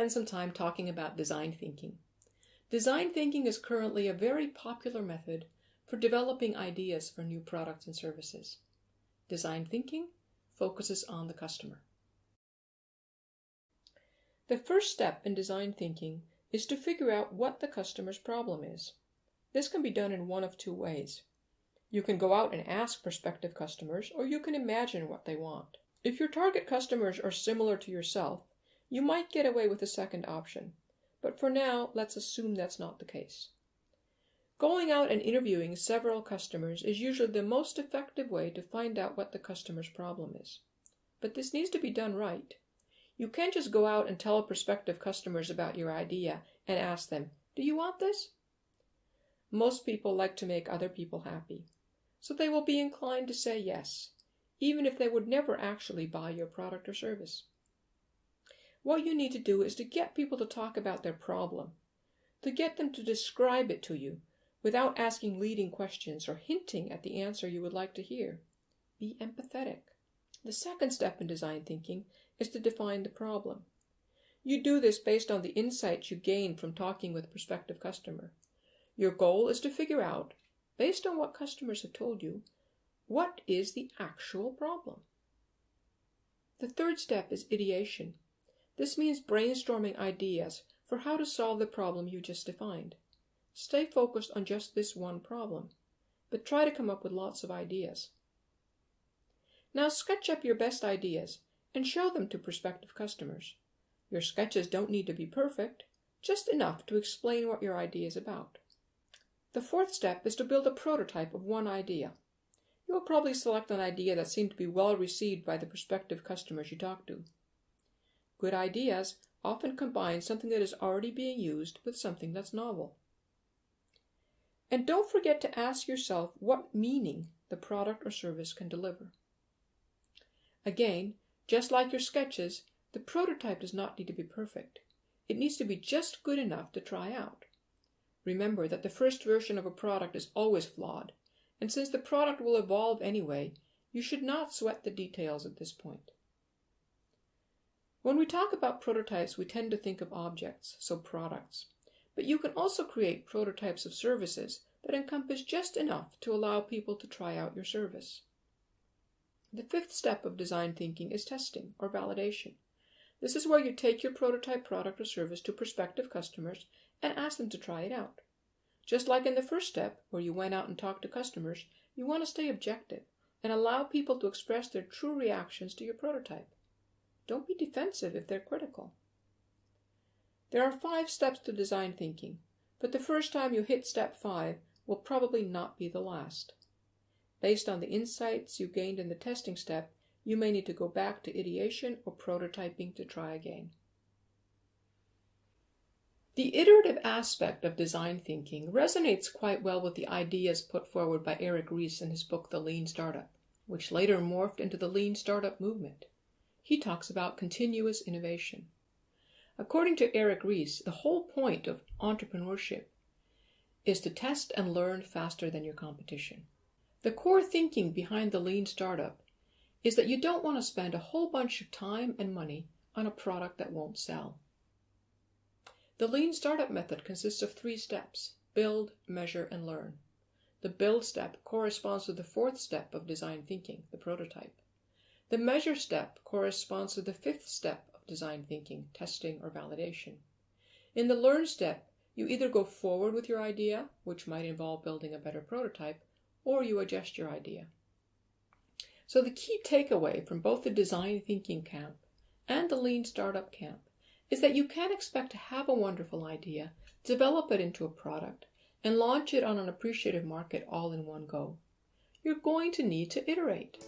spend some time talking about design thinking. Design thinking is currently a very popular method for developing ideas for new products and services. Design thinking focuses on the customer. The first step in design thinking is to figure out what the customer's problem is. This can be done in one of two ways. You can go out and ask prospective customers, or you can imagine what they want. If your target customers are similar to yourself, you might get away with the second option, but for now, let's assume that's not the case. Going out and interviewing several customers is usually the most effective way to find out what the customer's problem is. But this needs to be done right. You can't just go out and tell prospective customers about your idea and ask them, "Do you want this?" Most people like to make other people happy, so they will be inclined to say yes, even if they would never actually buy your product or service. What you need to do is to get people to talk about their problem, to get them to describe it to you without asking leading questions or hinting at the answer you would like to hear. Be empathetic. The second step in design thinking is to define the problem. You do this based on the insights you gain from talking with a prospective customer. Your goal is to figure out, based on what customers have told you, what is the actual problem. The third step is ideation. This means brainstorming ideas for how to solve the problem you just defined. Stay focused on just this one problem, but try to come up with lots of ideas. Now sketch up your best ideas and show them to prospective customers. Your sketches don't need to be perfect, just enough to explain what your idea is about. The fourth step is to build a prototype of one idea. You will probably select an idea that seemed to be well received by the prospective customers you talk to. Good ideas often combine something that is already being used with something that's novel. And don't forget to ask yourself what meaning the product or service can deliver. Again, just like your sketches, the prototype does not need to be perfect. It needs to be just good enough to try out. Remember that the first version of a product is always flawed, and since the product will evolve anyway, you should not sweat the details at this point. When we talk about prototypes, we tend to think of objects, so products. But you can also create prototypes of services that encompass just enough to allow people to try out your service. The fifth step of design thinking is testing or validation. This is where you take your prototype product or service to prospective customers and ask them to try it out. Just like in the first step, where you went out and talked to customers, you want to stay objective and allow people to express their true reactions to your prototype. Don't be defensive if they're critical. There are 5 steps to design thinking, but the first time you hit step 5 will probably not be the last. Based on the insights you gained in the testing step, you may need to go back to ideation or prototyping to try again. The iterative aspect of design thinking resonates quite well with the ideas put forward by Eric Ries in his book The Lean Startup, which later morphed into the Lean Startup movement. He talks about continuous innovation. According to Eric Ries, the whole point of entrepreneurship is to test and learn faster than your competition. The core thinking behind the Lean Startup is that you don't want to spend a whole bunch of time and money on a product that won't sell. The Lean Startup method consists of 3 steps: build, measure, and learn. The build step corresponds to the 4th step of design thinking, the prototype. The measure step corresponds to the 5th step of design thinking, testing or validation. In the learn step, you either go forward with your idea, which might involve building a better prototype, or you adjust your idea. So the key takeaway from both the design thinking camp and the Lean Startup camp is that you can't expect to have a wonderful idea, develop it into a product, and launch it on an appreciative market all in one go. You're going to need to iterate.